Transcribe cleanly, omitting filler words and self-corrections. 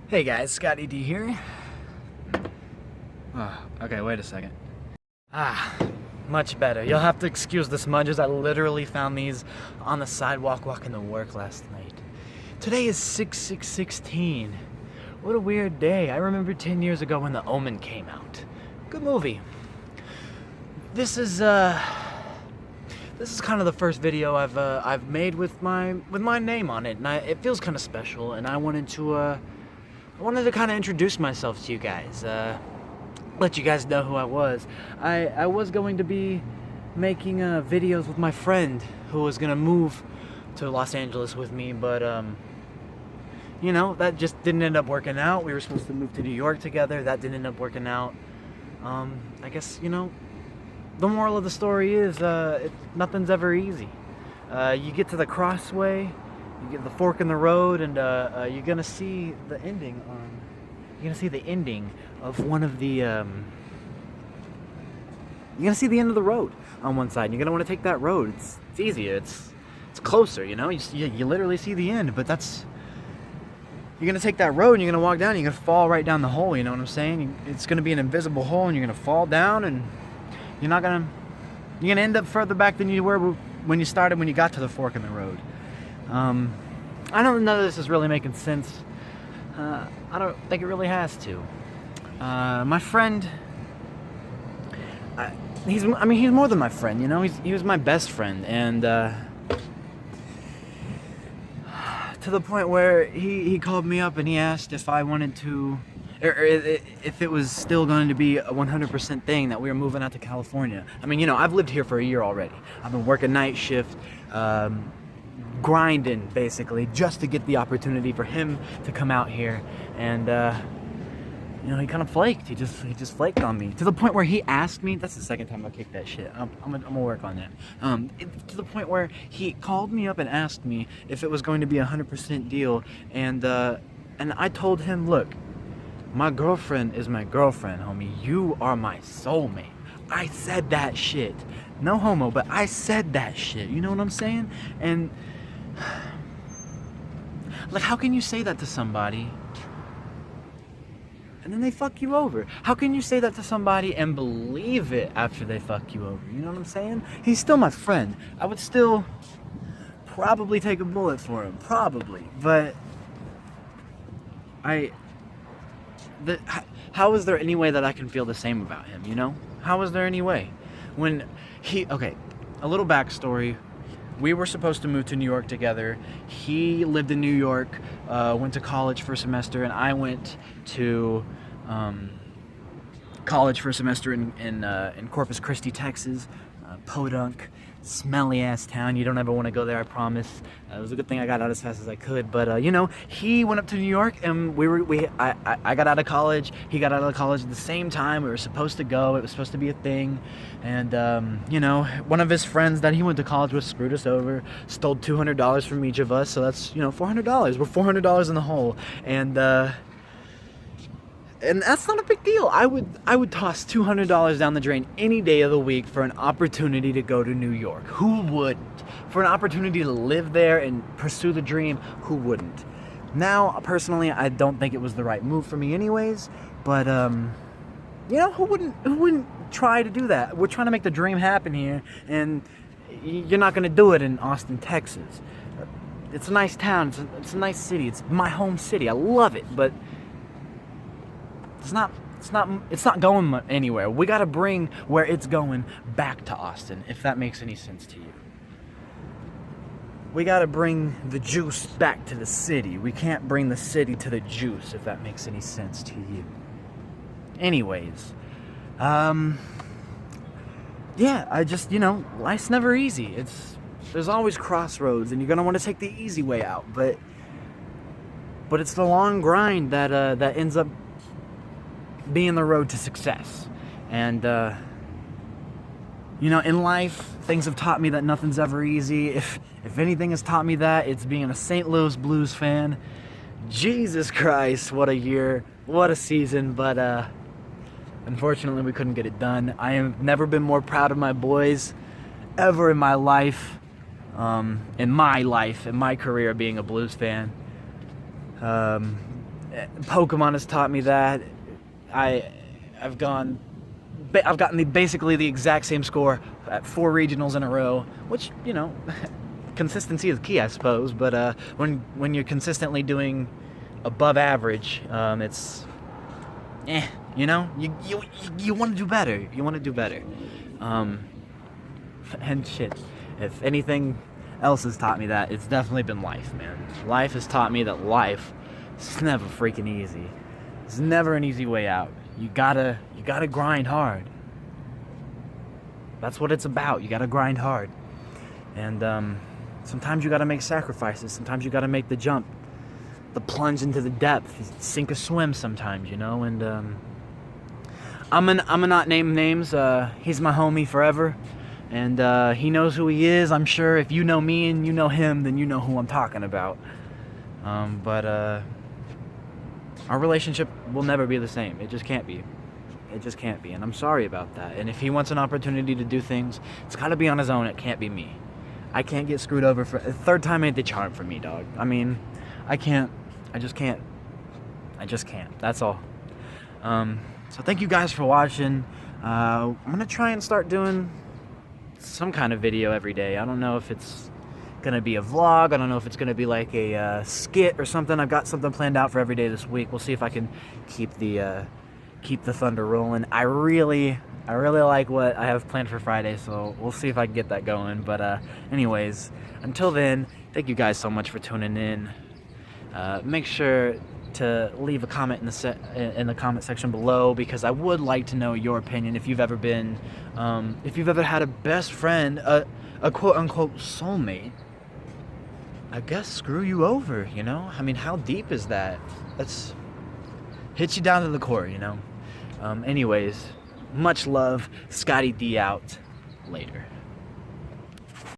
Hey guys, Scotty D here. Okay, wait a second. Ah, much better. You'll have to excuse the smudges. I literally found these on the sidewalk walking to work last night. Today is 6/6/16. What a weird day. I remember 10 years ago when The Omen came out. Good movie. This is kind of the first video I've made with my name on it, and it feels kind of special. And I wanted to kind of introduce myself to you guys, let you guys know who I was. I was going to be making videos with my friend who was gonna move to Los Angeles with me, but you know, that just didn't end up working out. We were supposed to move to New York together. That didn't end up working out. I guess, you know, the moral of the story is nothing's ever easy. You get to the crossway, you get the fork in the road, and you're gonna see the ending of one of the you're gonna see the end of the road on one side. You're gonna want to take that road. It's easier. It's closer. You know, you literally see the end, but you're gonna take that road and you're gonna walk down. You're gonna fall right down the hole. You know what I'm saying? It's gonna be an invisible hole, and you're gonna fall down, and you're gonna end up further back than you were when you started, when you got to the fork in the road. I don't know, this is really making sense. I don't think it really has to. My friend, he's more than my friend, you know. He was my best friend, and to the point where he called me up and he asked if I wanted to, or if it was still going to be a 100% thing that we were moving out to California. I mean, you know, I've lived here for a year already. I've been working night shift, grinding basically just to get the opportunity for him to come out here, and you know, he kind of flaked. He just flaked on me to the point where he asked me. That's the second time I kicked that shit. I'm gonna work on that. To the point where he called me up and asked me if it was going to be a 100% deal, and I told him, look, my girlfriend is my girlfriend, homie. You are my soulmate. I said that shit. No homo, but I said that shit. You know what I'm saying? And like, how can you say that to somebody and then they fuck you over? How can you say that to somebody and believe it after they fuck you over? You know what I'm saying? He's still my friend. I would still probably take a bullet for him. Probably. But how is there any way that I can feel the same about him, you know? How is there any way? Okay, a little backstory. We were supposed to move to New York together. He lived in New York, went to college for a semester, and I went to college for a semester in Corpus Christi, Texas. Podunk, smelly ass town. You don't ever want to go there, I promise. It was a good thing I got out as fast as I could. But you know, he went up to New York, and I got out of college. He got out of college at the same time. We were supposed to go. It was supposed to be a thing. And you know, one of his friends that he went to college with screwed us over, stole $200 from each of us. So that's, you know, $400. We're $400 in the hole. And that's not a big deal. I would toss $200 down the drain any day of the week for an opportunity to go to New York. Who wouldn't? For an opportunity to live there and pursue the dream, who wouldn't? Now, personally, I don't think it was the right move for me anyways, but you know, who wouldn't try to do that? We're trying to make the dream happen here, and you're not going to do it in Austin, Texas. It's a nice town. It's a nice city. It's my home city. I love it, but it's not going anywhere. We gotta bring where it's going back to Austin, if that makes any sense to you. We gotta bring the juice back to the city. We can't bring the city to the juice, if that makes any sense to you. Anyways, yeah, I just, you know, life's never easy. There's always crossroads, and you're gonna want to take the easy way out, but it's the long grind that ends up being the road to success. And you know, in life, things have taught me that nothing's ever easy. If anything has taught me that, it's being a St. Louis Blues fan. Jesus Christ, what a year, what a season. But unfortunately, we couldn't get it done. I have never been more proud of my boys ever in my life, in my career, being a Blues fan. Pokemon has taught me that. I've gone. I've gotten basically the exact same score at 4 regionals in a row, which, you know, consistency is key, I suppose. But when you're consistently doing above average, it's, you know, you want to do better. You want to do better. And shit, if anything else has taught me that, it's definitely been life, man. Life has taught me that life is never freaking easy. There's never an easy way out. You gotta grind hard. That's what it's about. You gotta grind hard. And sometimes you gotta make sacrifices. Sometimes you gotta make the jump, the plunge into the depth, sink or swim sometimes, you know. And I'm gonna not name names. He's my homie forever. And he knows who he is. I'm sure if you know me and you know him, then you know who I'm talking about. But our relationship will never be the same. It just can't be. It just can't be. And I'm sorry about that. And if he wants an opportunity to do things, it's got to be on his own. It can't be me. I can't get screwed over for... Third time ain't the charm for me, dog. I mean, I can't. I just can't. I just can't. That's all. So thank you guys for watching. I'm going to try and start doing some kind of video every day. I don't know if it's gonna be a vlog. I don't know if it's gonna be like a skit or something. I've got something planned out for every day this week. We'll see if I can keep the thunder rolling. I really like what I have planned for Friday, so we'll see if I can get that going. But anyways, until then, thank you guys so much for tuning in. Make sure to leave a comment in the comment section below, because I would like to know your opinion. If you've ever been, if you've ever had a best friend, a quote-unquote soulmate, I guess screw you over, you know? I mean, how deep is that? That's hits you down to the core, you know? Anyways, much love. Scotty D out. Later.